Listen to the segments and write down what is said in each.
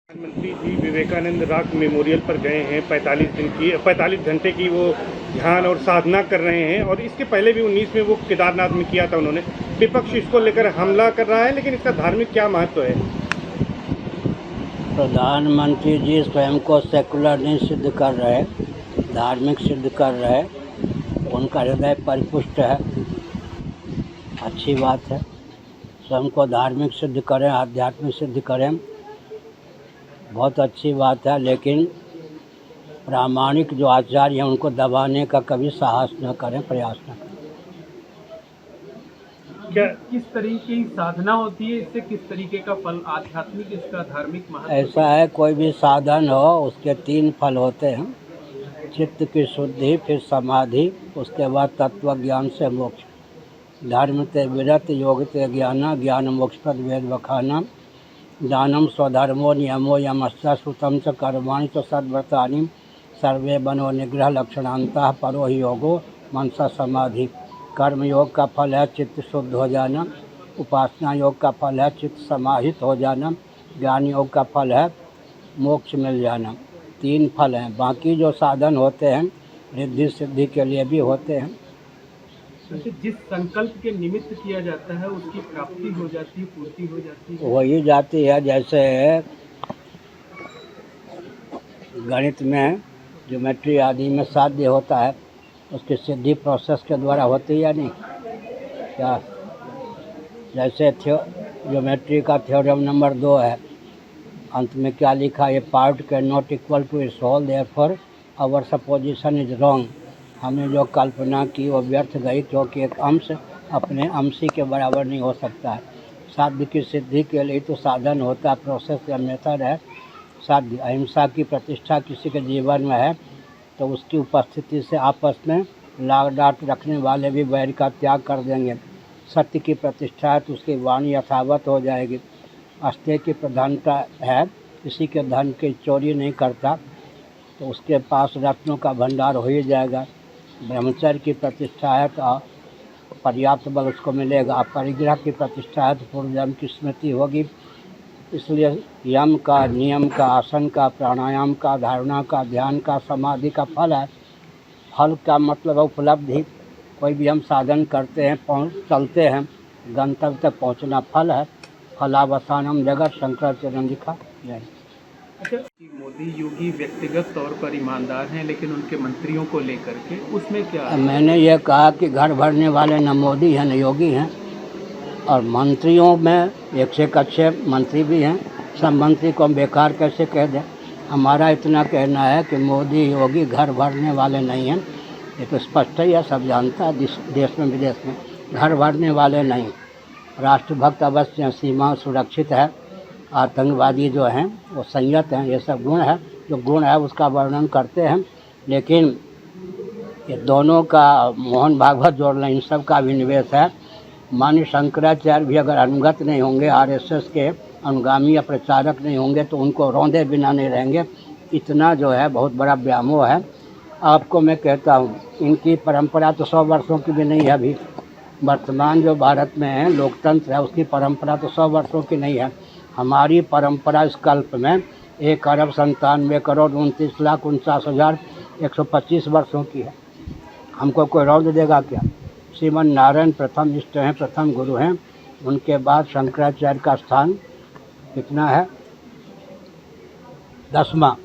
प्रधानमंत्री जी Vivekananda rock memorial पर गए हैं। 45 घंटे की वो ध्यान और साधना कर रहे हैं और इसके पहले भी 19 में वो केदारनाथ में किया था उन्होंने। विपक्ष इसको लेकर हमला कर रहा है, लेकिन इसका धार्मिक क्या महत्व है? प्रधानमंत्री जी स्वयं को सेकुलर नहीं सिद्ध कर रहे, धार्मिक सिद्ध कर रहे। उनका हृदय परिपुष्ट है, अच्छी बात है। स्वयं को धार्मिक सिद्ध करें, आध्यात्मिक सिद्ध करें, बहुत अच्छी बात है। लेकिन प्रामाणिक जो आचार्य हैं उनको दबाने का कभी साहस न करें, प्रयास न करें। क्या किस तरीके की साधना होती है, इससे किस तरीके का फल, आध्यात्मिक इसका धार्मिक महत्व? ऐसा है, कोई भी साधन हो उसके 3 फल होते हैं। चित्त की शुद्धि, फिर समाधि, उसके बाद तत्व ज्ञान से मोक्ष। धर्म ते विरत, योग ते ज्ञान, ज्ञान मोक्ष पद वेद वखाना। दानम स्वधर्मो नियमो यमश्च श्रुतम च कर्माणि च सद्व्रतानि। सर्वे बनो निग्रह लक्षणांतः परो ही योगो मनसा समाधि। कर्म योग का फल है चित्त शुद्ध हो जाना, उपासना योग का फल है चित्त समाहित हो जाना, ज्ञान योग का फल है मोक्ष मिल जाना। 3 फल हैं। बाकी जो साधन होते हैं रिद्धि सिद्धि के लिए भी होते हैं। जिस संकल्प के निमित्त किया जाता है उसकी प्राप्ति हो जाती है, पूर्ति हो जाती है, वही जाती है। जैसे गणित में ज्योमेट्री आदि में साध्य होता है, उसकी सिद्धि प्रोसेस के द्वारा होती है या नहीं? क्या जैसे ज्योमेट्री का थ्योरम नंबर 2 है, अंत में क्या लिखा? ये part can not equal to its whole, therefore our supposition is wrong. हमने जो कल्पना की वो व्यर्थ गई, क्योंकि एक अंश अपने अंशी के बराबर नहीं हो सकता है। साध्य की सिद्धि के लिए तो साधन होता है, प्रोसेस या मेथड है साध्य। अहिंसा की प्रतिष्ठा किसी के जीवन में है तो उसकी उपस्थिति से आपस में लाग डांट रखने वाले भी वैर का त्याग कर देंगे। सत्य की प्रतिष्ठा है तो उसकी वाणी यथावत हो जाएगी। अस्तेय की प्रधानता है, किसी के धन की चोरी नहीं करता तो उसके पास रत्नों का भंडार हो ही जाएगा। ब्रह्मचर्य की प्रतिष्ठा है तो पर्याप्त बल उसको मिलेगा। अपरिग्रह की प्रतिष्ठा है तो पूर्व जन्म की स्मृति होगी। इसलिए यम का, नियम का, आसन का, प्राणायाम का, धारणा का, ध्यान का, समाधि का फल है। फल का मतलब है उपलब्धि। कोई भी हम साधन करते हैं, चलते हैं, गंतव्य तक पहुंचना फल है। फलावसानम जगत, शंकराचार्य ने लिखा। अच्छा, मोदी योगी व्यक्तिगत तौर पर ईमानदार हैं, लेकिन उनके मंत्रियों को लेकर के उसमें क्या? मैंने ये कहा कि घर भरने वाले न मोदी हैं न योगी हैं, और मंत्रियों में एक से एक अच्छे मंत्री भी हैं। सब मंत्री को हम बेकार कैसे कह दें? हमारा इतना कहना है कि मोदी योगी घर भरने वाले नहीं हैं। ये तो स्पष्ट ही है, सब जानता है देश में विदेश में। घर भरने वाले नहीं, राष्ट्रभक्त अवश्य हैं, सीमा सुरक्षित है, आतंकवादी जो हैं वो संयत हैं। ये सब गुण है, जो गुण है उसका वर्णन करते हैं। लेकिन ये दोनों का मोहन भागवत जोड़ लें, इन सब का अभिनिवेश है। माननीय शंकराचार्य भी अगर अनुगत नहीं होंगे, आरएसएस के अनुगामी या प्रचारक नहीं होंगे तो उनको रौंदे बिना नहीं रहेंगे। इतना जो है बहुत बड़ा व्यामोह है। आपको मैं कहता हूँ, इनकी परंपरा तो 100 वर्षों की भी नहीं है। अभी वर्तमान जो भारत में है लोकतंत्र है, उसकी परंपरा तो 100 वर्षों की नहीं है। हमारी परंपरा इस कल्प में 1,97,49,49,125 वर्षों की है। हमको कोई रौंद देगा क्या? श्रीमन नारायण प्रथम इष्ट हैं, प्रथम गुरु हैं। उनके बाद शंकराचार्य का स्थान कितना है? 10वां।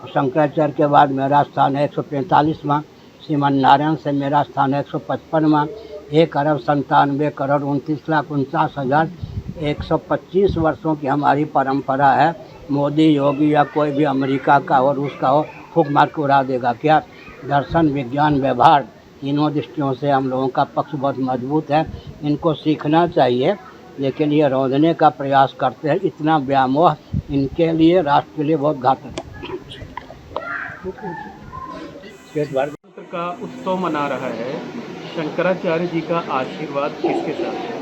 शंकराचार्य के बाद मेरा स्थान है 145वां। श्रीमन नारायण से मेरा स्थान है 155वां। 1,97,49,49,125 वर्षों की हमारी परंपरा है। मोदी योगी या कोई भी अमेरिका का और रूस का हो, फूक मार के उड़ा देगा क्या? दर्शन, विज्ञान, व्यवहार, तीनों दृष्टियों से हम लोगों का पक्ष बहुत मजबूत है। इनको सीखना चाहिए, लेकिन ये रौंदने का प्रयास करते हैं। इतना व्यामोह इनके लिए, राष्ट्र के लिए बहुत घातक है। गणतंत्र का उत्सव मना रहा है, शंकराचार्य जी का आशीर्वाद किसके साथ है?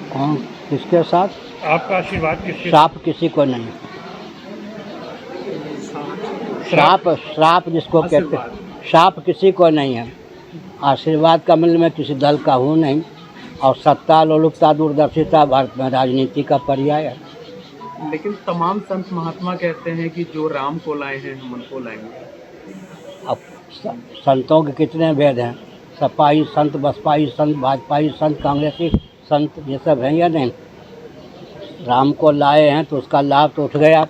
कौन किसके साथ? आपका आशीर्वाद किसके? श्राप किसी को नहीं। श्राप जिसको कहते हैं, श्राप किसी को नहीं है। आशीर्वाद का मतलब मैं किसी दल का हूँ नहीं, और सत्ता, लोलुपता, दूरदर्शिता भारत में राजनीति का पर्याय है। लेकिन तमाम संत महात्मा कहते हैं कि जो राम को लाए हैं हम उनको लाएंगे। अब संतों के कितने भेद हैं? सपाई संत, बसपाई संत, भाजपाई संत, कांग्रेसी संत, ये सब हैं या नहीं? राम को लाए हैं तो उसका लाभ तो उठ गया।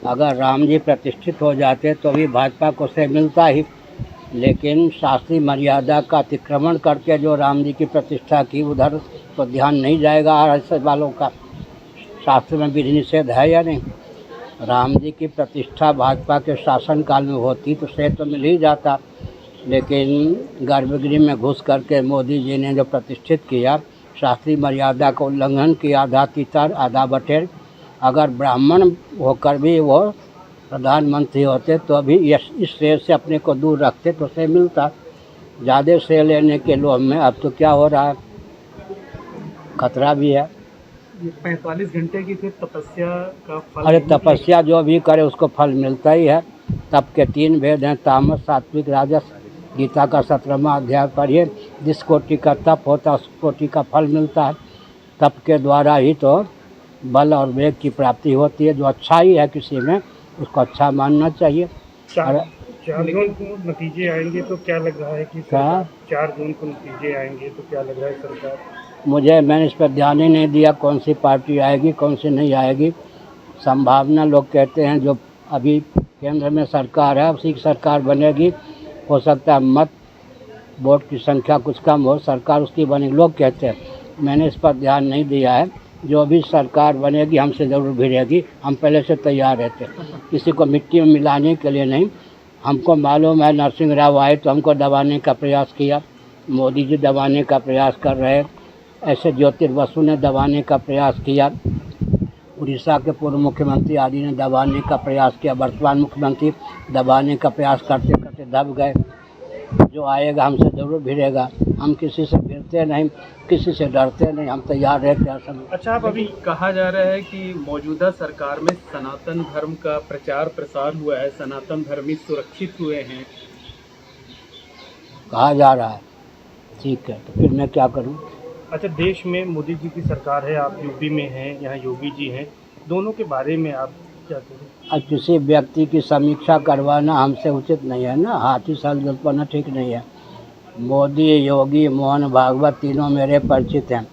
अगर राम जी प्रतिष्ठित हो जाते तो भी भाजपा को से मिलता ही, लेकिन शास्त्रीय मर्यादा का अतिक्रमण करके जो राम जी की प्रतिष्ठा की उधर तो ध्यान नहीं जाएगा ऐसे वालों का। शास्त्र में विधि निषेध है या नहीं? राम जी की प्रतिष्ठा भाजपा के शासनकाल में होती तो श्रेय तो मिल ही जाता, लेकिन गर्भगृह में घुस करके मोदी जी ने जो प्रतिष्ठित किया, शास्त्रीय मर्यादा का उल्लंघन किया, आधा तीतर आधा बटेर। अगर ब्राह्मण होकर भी वो प्रधानमंत्री होते तो भी इस श्रेय से अपने को दूर रखते तो श्रेय मिलता। ज़्यादा श्रेय लेने के लोभ में अब तो क्या हो रहा है, खतरा भी है। ये 45 घंटे की फिर तपस्या का फल। अरे तपस्या जो भी करे उसको फल मिलता ही है। तप के 3 भेद हैं, तामस, सात्विक, राजस। गीता का 17वां अध्याय पढ़िए, जिस कोटि का तप होता है उस कोटि का फल मिलता है। तप के द्वारा ही तो बल और वेग की प्राप्ति होती है। जो अच्छा ही है किसी में उसको अच्छा मानना चाहिए। 4 जून को नतीजे आएंगे तो क्या लग रहा है कि 4 जून को नतीजे आएंगे तो क्या लग रहा है सरकार? मैंने इस पर ध्यान ही नहीं दिया कौन सी पार्टी आएगी कौन सी नहीं आएगी। संभावना लोग कहते हैं जो अभी केंद्र में सरकार है उसी की सरकार बनेगी। हो सकता है मत वोट की संख्या कुछ कम हो, सरकार उसकी बनेगी, लोग कहते हैं। मैंने इस पर ध्यान नहीं दिया है। जो भी सरकार बनेगी हमसे ज़रूर भिड़ेगी, हम पहले से तैयार रहते। किसी को मिट्टी में मिलाने के लिए नहीं। हमको मालूम है नरसिंह राव आए तो हमको दबाने का प्रयास किया, मोदी जी दबाने का प्रयास कर रहे, ऐसे ज्योतिर्बसु ने दबाने का प्रयास किया, उड़ीसा के पूर्व मुख्यमंत्री आदि ने दबाने का प्रयास किया, वर्तमान मुख्यमंत्री दबाने का प्रयास करते करते दब गए। जो आएगा हमसे ज़रूर भिड़ेगा। हम किसी से भिड़ते नहीं, किसी से डरते नहीं, हम तैयार रहते हैं सब। अच्छा, अब अभी कहा जा रहा है कि मौजूदा सरकार में सनातन धर्म का प्रचार प्रसार हुआ है, सनातन धर्मी सुरक्षित हुए हैं, कहा जा रहा है। ठीक है, तो फिर मैं क्या करूं? अच्छा, देश में मोदी जी की सरकार है, आप यूपी में हैं, यहाँ योगी जी हैं, दोनों के बारे में आप क्या करें? अब किसी व्यक्ति की समीक्षा करवाना हमसे उचित नहीं है ना। हाथी साल जलपाना ठीक नहीं है। मोदी, योगी, मोहन भागवत तीनों मेरे परिचित हैं,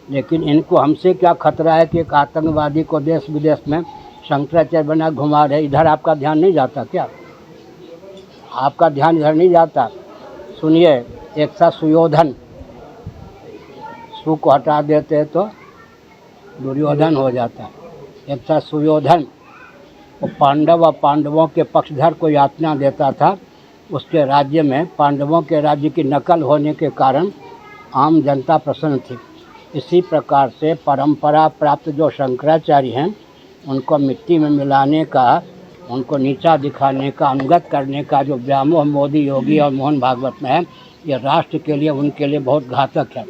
लेकिन इनको हमसे क्या खतरा है कि एक आतंकवादी को देश विदेश में शंकराचार्य बना घुमा रहे। इधर आपका ध्यान नहीं जाता क्या? आपका ध्यान इधर नहीं जाता? सुनिए, एक था सुयोधन, सु को हटा देते तो दुर्योधन हो जाता। एक था सुयोधन, वो पांडव और पांडवों के पक्षधर को यातना देता था। उसके राज्य में पांडवों के राज्य की नकल होने के कारण आम जनता प्रसन्न थी। इसी प्रकार से परंपरा प्राप्त जो शंकराचार्य हैं उनको मिट्टी में मिलाने का, उनको नीचा दिखाने का, अनुगत करने का जो व्यामोह मोदी, योगी और मोहन भागवत में है, ये राष्ट्र के लिए, उनके लिए बहुत घातक है।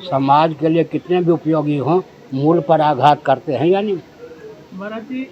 समाज के लिए कितने भी उपयोगी हों, मूल पर आघात करते हैं या नहीं? महाराज जी